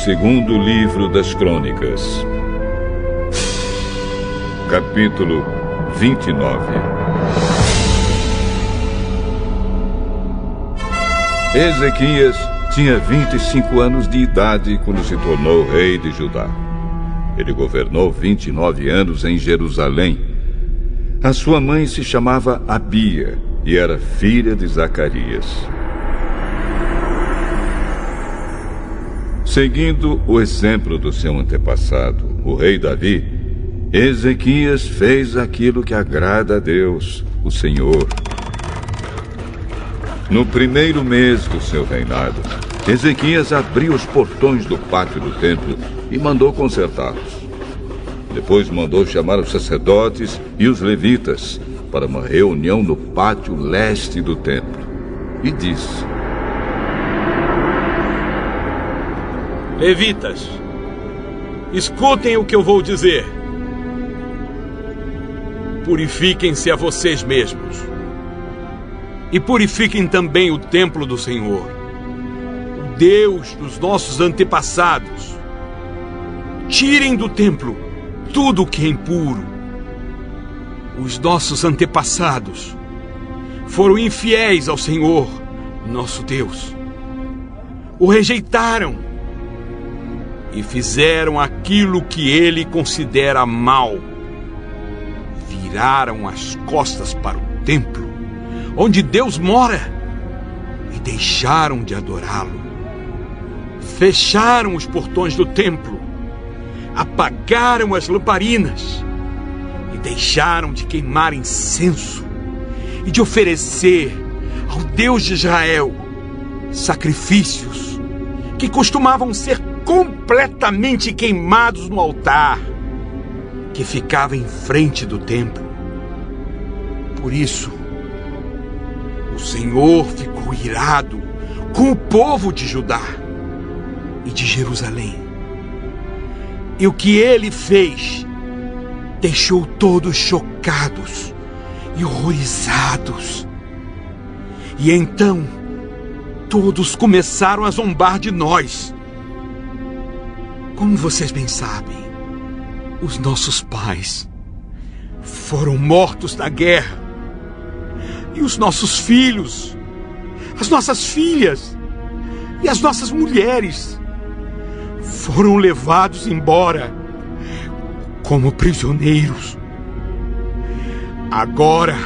segundo livro das Crônicas, capítulo 29. Ezequias tinha 25 anos de idade quando se tornou rei de Judá. Ele governou 29 anos em Jerusalém. A sua mãe se chamava Abia e era filha de Zacarias. Seguindo o exemplo do seu antepassado, o rei Davi, Ezequias fez aquilo que agrada a Deus, o Senhor. No primeiro mês do seu reinado, Ezequias abriu os portões do pátio do templo e mandou consertá-los. Depois mandou chamar os sacerdotes e os levitas para uma reunião no pátio leste do templo e disse: Levitas, escutem o que eu vou dizer. Purifiquem-se a vocês mesmos. E purifiquem também o templo do Senhor, o Deus dos nossos antepassados. Tirem do templo tudo o que é impuro. Os nossos antepassados foram infiéis ao Senhor, nosso Deus. O rejeitaram e fizeram aquilo que ele considera mal. Viraram as costas para o templo, onde Deus mora, e deixaram de adorá-lo. Fecharam os portões do templo, apagaram as lamparinas e deixaram de queimar incenso e de oferecer ao Deus de Israel sacrifícios que costumavam ser completamente queimados no altar que ficava em frente do templo. Por isso, o Senhor ficou irado com o povo de Judá e de Jerusalém. E o que ele fez deixou todos chocados e horrorizados. E então, todos começaram a zombar de nós. Como vocês bem sabem, os nossos pais foram mortos na guerra. E os nossos filhos, as nossas filhas e as nossas mulheres foram levados embora como prisioneiros. Agora,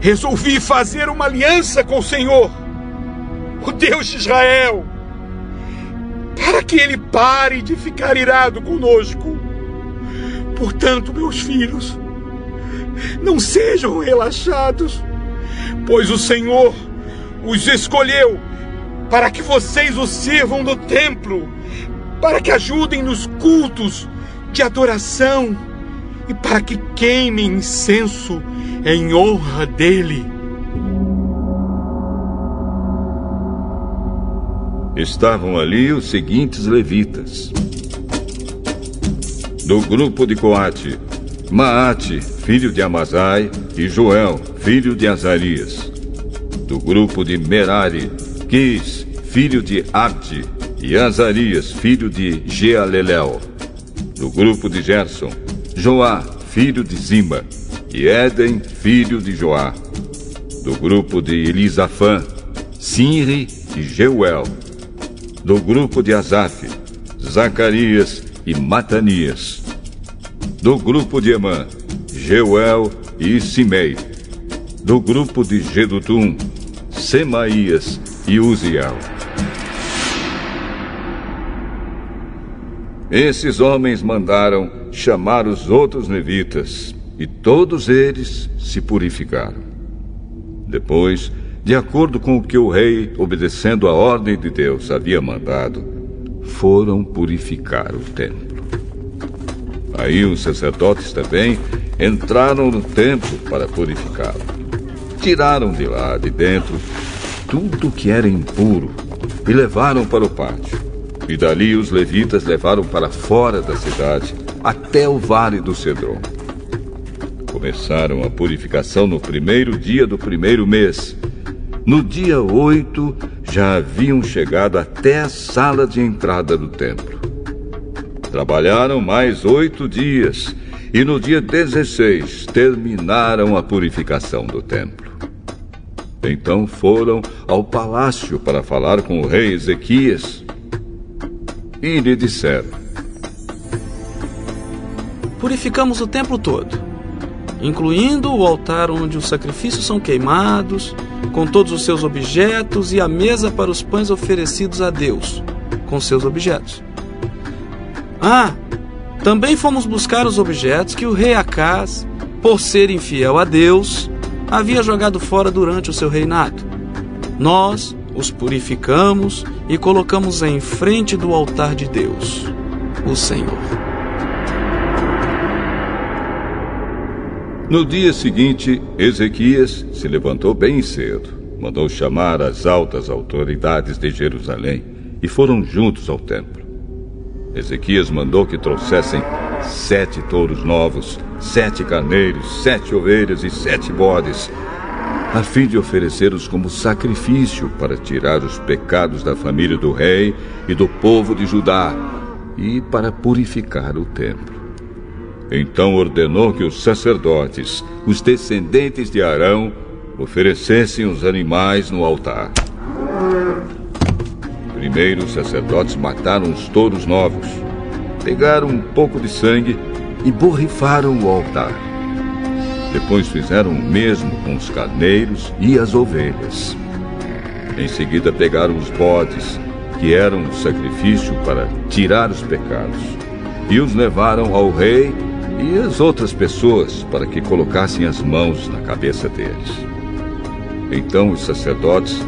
resolvi fazer uma aliança com o Senhor, o Deus de Israel, para que ele pare de ficar irado conosco. Portanto, meus filhos, não sejam relaxados, pois o Senhor os escolheu para que vocês o sirvam no templo, para que ajudem nos cultos de adoração e para que queimem incenso em honra dele. Estavam ali os seguintes levitas: do grupo de Coate, Maate, filho de Amazai, e Joel, filho de Azarias. Do grupo de Merari, Quis, filho de Abdi, e Azarias, filho de Jealelel. Do grupo de Gerson, Joá, filho de Zima, e Éden, filho de Joá. Do grupo de Elisafã, Sinri e Jeuel. Do grupo de Asaf, Zacarias e Matanias. Do grupo de Emã, Jeuel e Simei. Do grupo de Jedutum, Semaías e Uziel. Esses homens mandaram chamar os outros levitas, e todos eles se purificaram. Depois, de acordo com o que o rei, obedecendo a ordem de Deus, havia mandado, foram purificar o templo. Aí os sacerdotes também entraram no templo para purificá-lo. Tiraram de lá, de dentro, tudo que era impuro e levaram para o pátio. E dali os levitas levaram para fora da cidade, até o vale do Cedron. Começaram a purificação no primeiro dia do primeiro mês. No dia 8, já haviam chegado até a sala de entrada do templo. Trabalharam mais 8 dias e no dia 16 terminaram a purificação do templo. Então foram ao palácio para falar com o rei Ezequias e lhe disseram: purificamos o templo todo, incluindo o altar onde os sacrifícios são queimados, com todos os seus objetos, e a mesa para os pães oferecidos a Deus, com seus objetos. Também fomos buscar os objetos que o rei Acaz, por ser infiel a Deus, havia jogado fora durante o seu reinado. Nós os purificamos e colocamos em frente do altar de Deus, o Senhor. No dia seguinte, Ezequias se levantou bem cedo, mandou chamar as altas autoridades de Jerusalém e foram juntos ao templo. Ezequias mandou que trouxessem 7 touros novos, 7 carneiros, 7 ovelhas e 7 bodes, a fim de oferecê-los como sacrifício para tirar os pecados da família do rei e do povo de Judá e para purificar o templo. Então ordenou que os sacerdotes, os descendentes de Arão, oferecessem os animais no altar. Primeiro os sacerdotes mataram os touros novos, pegaram um pouco de sangue e borrifaram o altar. Depois fizeram o mesmo com os carneiros e as ovelhas. Em seguida pegaram os bodes, que eram um sacrifício para tirar os pecados, e os levaram ao rei e às outras pessoas para que colocassem as mãos na cabeça deles. Então os sacerdotes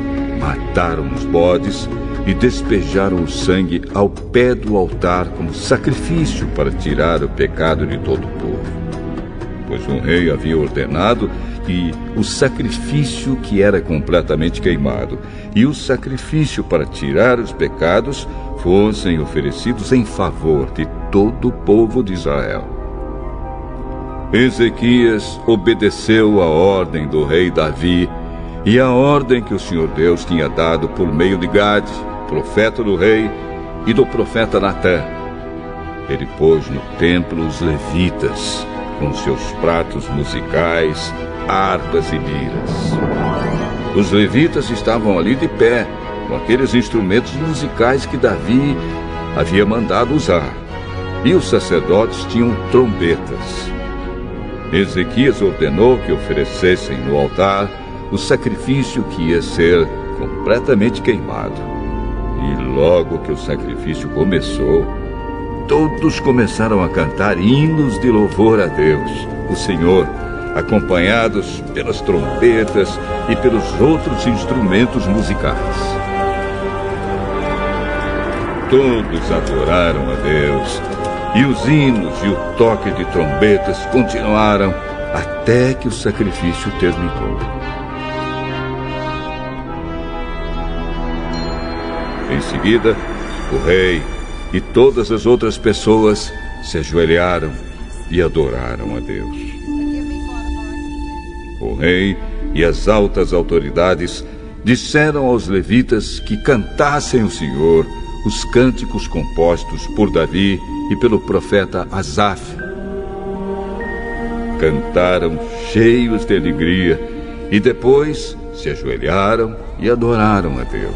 mataram os bodes e despejaram o sangue ao pé do altar como sacrifício para tirar o pecado de todo o povo. Pois o rei havia ordenado que o sacrifício que era completamente queimado e o sacrifício para tirar os pecados fossem oferecidos em favor de todo o povo de Israel. Ezequias obedeceu a ordem do rei Davi e a ordem que o Senhor Deus tinha dado por meio de Gade, profeta do rei, e do profeta Natã. Ele pôs no templo os levitas, com seus pratos musicais, harpas e liras. Os levitas estavam ali de pé, com aqueles instrumentos musicais que Davi havia mandado usar, e os sacerdotes tinham trombetas. Ezequias ordenou que oferecessem no altar o sacrifício que ia ser completamente queimado. E logo que o sacrifício começou, todos começaram a cantar hinos de louvor a Deus, o Senhor, acompanhados pelas trombetas e pelos outros instrumentos musicais. Todos adoraram a Deus, e os hinos e o toque de trombetas continuaram até que o sacrifício terminou. Em seguida, o rei e todas as outras pessoas se ajoelharam e adoraram a Deus. O rei e as altas autoridades disseram aos levitas que cantassem ao Senhor os cânticos compostos por Davi e pelo profeta Asaf. Cantaram cheios de alegria e depois se ajoelharam e adoraram a Deus.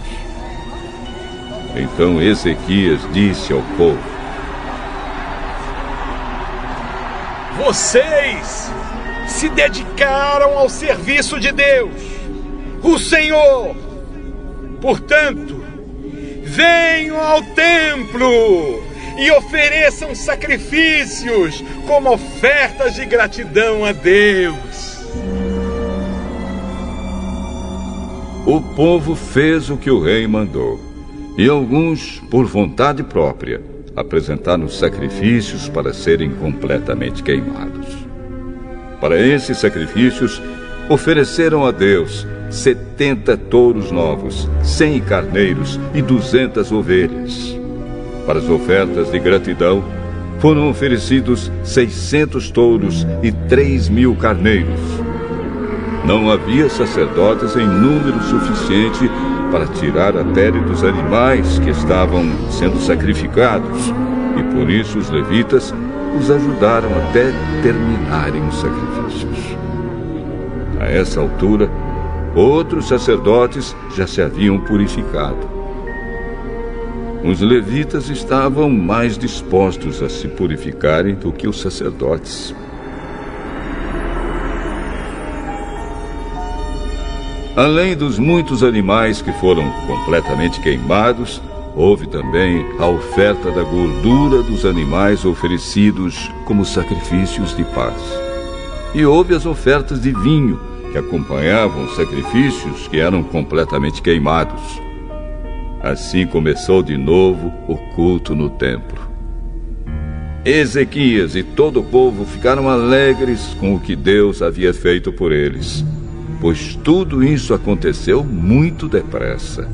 Então Ezequias disse ao povo: Vocês se dedicaram ao serviço de Deus, o Senhor. Portanto, venham ao templo e ofereçam sacrifícios como ofertas de gratidão a Deus. O povo fez o que o rei mandou, e alguns, por vontade própria, apresentaram sacrifícios para serem completamente queimados. Para esses sacrifícios, ofereceram a Deus 70 touros novos, 100 carneiros e 200 ovelhas. Para as ofertas de gratidão, foram oferecidos 600 touros e 3.000 carneiros. Não havia sacerdotes em número suficiente para tirar a pele dos animais que estavam sendo sacrificados, e por isso os levitas os ajudaram até terminarem os sacrifícios. A essa altura, outros sacerdotes já se haviam purificado. Os levitas estavam mais dispostos a se purificarem do que os sacerdotes. Além dos muitos animais que foram completamente queimados, houve também a oferta da gordura dos animais oferecidos como sacrifícios de paz. E houve as ofertas de vinho, que acompanhavam os sacrifícios que eram completamente queimados. Assim começou de novo o culto no templo. Ezequias e todo o povo ficaram alegres com o que Deus havia feito por eles, pois tudo isso aconteceu muito depressa.